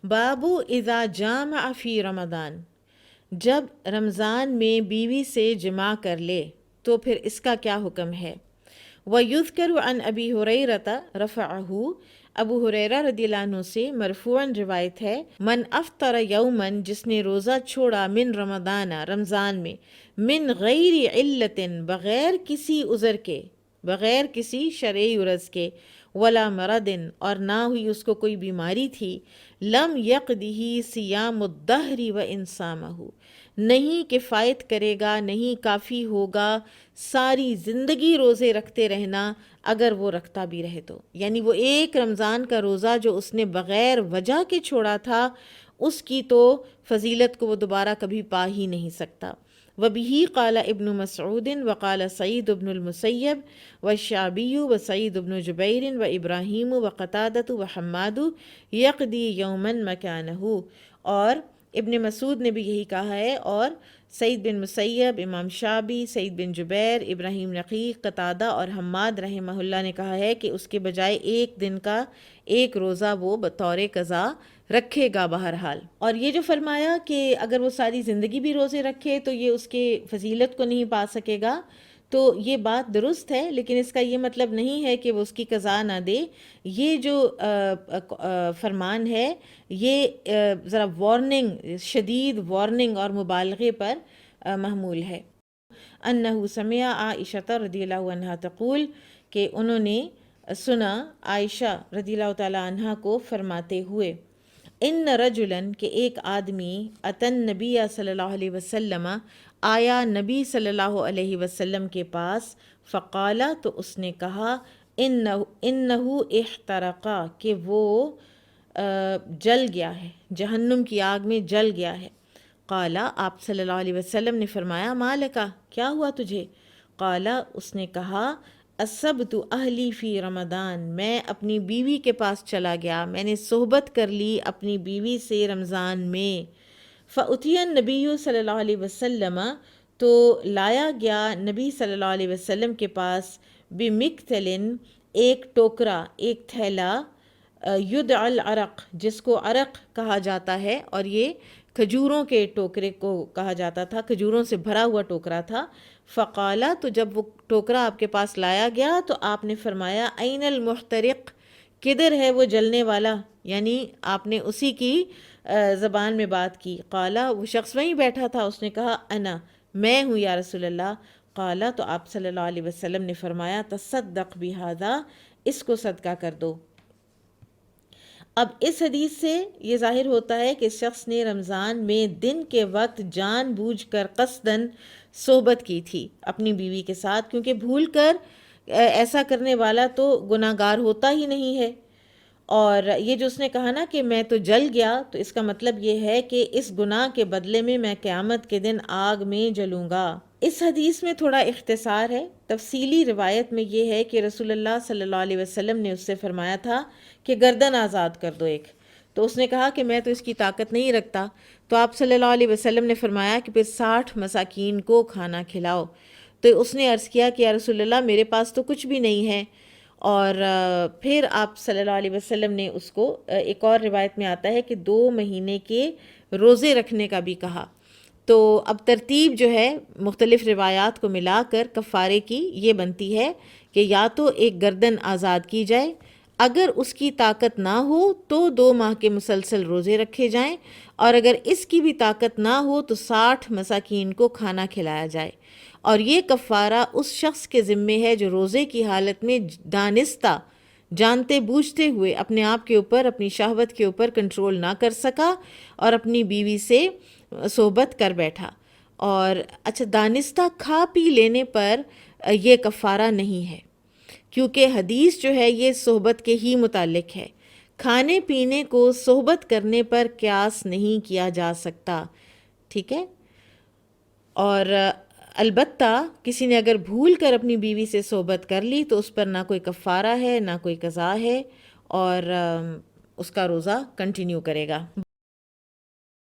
بابو اذا جامع فی رمضان، جب رمضان میں بیوی سے جماع کر لے تو پھر اس کا کیا حکم ہے؟ وَيُذْكَرُ عَنْ أَبِي هُرَيْرَةَ رَفَعَهُ، ابو ہریرہ رضی اللہ عنہ سے مرفوعاً روایت ہے، من افطر یومن، جس نے روزہ چھوڑا، من رمضان، رمضان میں، من غیر علت، بغیر کسی عذر کے، بغیر کسی شرعی عرض کے، ولا مرض، اور نہ ہوئی اس کو کوئی بیماری تھی، لم یقدہ صیام الدہر و انسامہ، نہیں کفایت کرے گا، نہیں کافی ہوگا ساری زندگی روزے رکھتے رہنا اگر وہ رکھتا بھی رہے تو، یعنی وہ ایک رمضان کا روزہ جو اس نے بغیر وجہ کے چھوڑا تھا، اس کی تو فضیلت کو وہ دوبارہ کبھی پا ہی نہیں سکتا۔ وَبِهِ قَالَ ابن مسعود وقال سعید بن المسیب والشعبی وسعید بن جبیر وابراہیم وقتادۃ وحماد یقضی یوما مکانہ، اور ابن مسعود نے بھی یہی کہا ہے، اور سعید بن مسیب، امام شعبی، سعید بن جبیر، ابراہیم نخعی، قتادہ اور حماد رحمہ اللہ نے کہا ہے کہ اس کے بجائے ایک دن کا ایک روزہ وہ بطور قضا رکھے گا بہرحال۔ اور یہ جو فرمایا کہ اگر وہ ساری زندگی بھی روزے رکھے تو یہ اس کے فضیلت کو نہیں پا سکے گا، تو یہ بات درست ہے، لیکن اس کا یہ مطلب نہیں ہے کہ وہ اس کی قضا نہ دے۔ یہ جو فرمان ہے یہ ذرا وارننگ، شدید وارننگ اور مبالغے پر محمول ہے۔ انہ سمع عائشہ رضی اللہ عنہا تقول، کہ انہوں نے سنا عائشہ رضی اللہ تعالی عنہا کو فرماتے ہوئے، ان رجلاً، کہ ایک آدمی، اتن نبی صلی اللہ علیہ وسلم، آیا نبی صلی اللہ علیہ وسلم کے پاس، فقالا، تو اس نے کہا، انہو احترقا، کہ وہ جل گیا ہے، جہنم کی آگ میں جل گیا ہے۔ قالا، آپ صلی اللہ علیہ وسلم نے فرمایا، مالکا، کیا ہوا تجھے؟ قالا، اس نے کہا، اصبت اہلی فی رمضان، میں اپنی بیوی کے پاس چلا گیا، میں نے صحبت کر لی اپنی بیوی سے رمضان میں۔ فأتی النبی صلی اللہ علیہ وسلم، تو لایا گیا نبی صلی اللہ علیہ وسلم کے پاس، بمکتل، ایک ٹوکرا، ایک تھیلا، یدعى العرق، جس کو عرق کہا جاتا ہے، اور یہ کھجوروں کے ٹوکرے کو کہا جاتا تھا، کھجوروں سے بھرا ہوا ٹوکرا تھا۔ فقالا، تو جب وہ ٹوکرا آپ کے پاس لایا گیا تو آپ نے فرمایا، این المحترق، کدھر ہے وہ جلنے والا؟ یعنی آپ نے اسی کی زبان میں بات کی۔ قالا، وہ شخص وہیں بیٹھا تھا، اس نے کہا، انا، میں ہوں یا رسول اللہ۔ قالا، تو آپ صلی اللہ علیہ وسلم نے فرمایا، تصدق بہذا، اس کو صدقہ کر دو۔ اب اس حدیث سے یہ ظاہر ہوتا ہے کہ اس شخص نے رمضان میں دن کے وقت جان بوجھ کر قصداً صحبت کی تھی اپنی بیوی کے ساتھ، کیونکہ بھول کر ایسا کرنے والا تو گناہ گار ہوتا ہی نہیں ہے۔ اور یہ جو اس نے کہا نا کہ میں تو جل گیا، تو اس کا مطلب یہ ہے کہ اس گناہ کے بدلے میں قیامت کے دن آگ میں جلوں گا۔ اس حدیث میں تھوڑا اختصار ہے، تفصیلی روایت میں یہ ہے کہ رسول اللہ صلی اللہ علیہ وسلم نے اس سے فرمایا تھا کہ گردن آزاد کر دو ایک، تو اس نے کہا کہ میں تو اس کی طاقت نہیں رکھتا، تو آپ صلی اللہ علیہ وسلم نے فرمایا کہ پھر 60 مساکین کو کھانا کھلاؤ۔ تو اس نے عرض کیا کہ یا رسول اللہ، میرے پاس تو کچھ بھی نہیں ہے، اور پھر آپ صلی اللہ علیہ وسلم نے اس کو، ایک اور روایت میں آتا ہے کہ 2 مہینے کے روزے رکھنے کا بھی کہا۔ تو اب ترتیب جو ہے مختلف روایات کو ملا کر کفارے کی یہ بنتی ہے کہ یا تو ایک گردن آزاد کی جائے، اگر اس کی طاقت نہ ہو تو 2 ماہ کے مسلسل روزے رکھے جائیں، اور اگر اس کی بھی طاقت نہ ہو تو 60 مساکین کو کھانا کھلایا جائے۔ اور یہ کفارہ اس شخص کے ذمے ہے جو روزے کی حالت میں دانستہ، جانتے بوجھتے ہوئے اپنے آپ کے اوپر، اپنی شہوت کے اوپر کنٹرول نہ کر سکا اور اپنی بیوی سے صحبت کر بیٹھا۔ اور اچھا، دانستہ کھا پی لینے پر یہ کفارہ نہیں ہے، کیونکہ حدیث جو ہے یہ صحبت کے ہی متعلق ہے، کھانے پینے کو صحبت کرنے پر قیاس نہیں کیا جا سکتا، ٹھیک ہے۔ اور البتہ کسی نے اگر بھول کر اپنی بیوی سے صحبت کر لی تو اس پر نہ کوئی کفارہ ہے، نہ کوئی قضا ہے، اور اس کا روزہ کنٹینیو کرے گا۔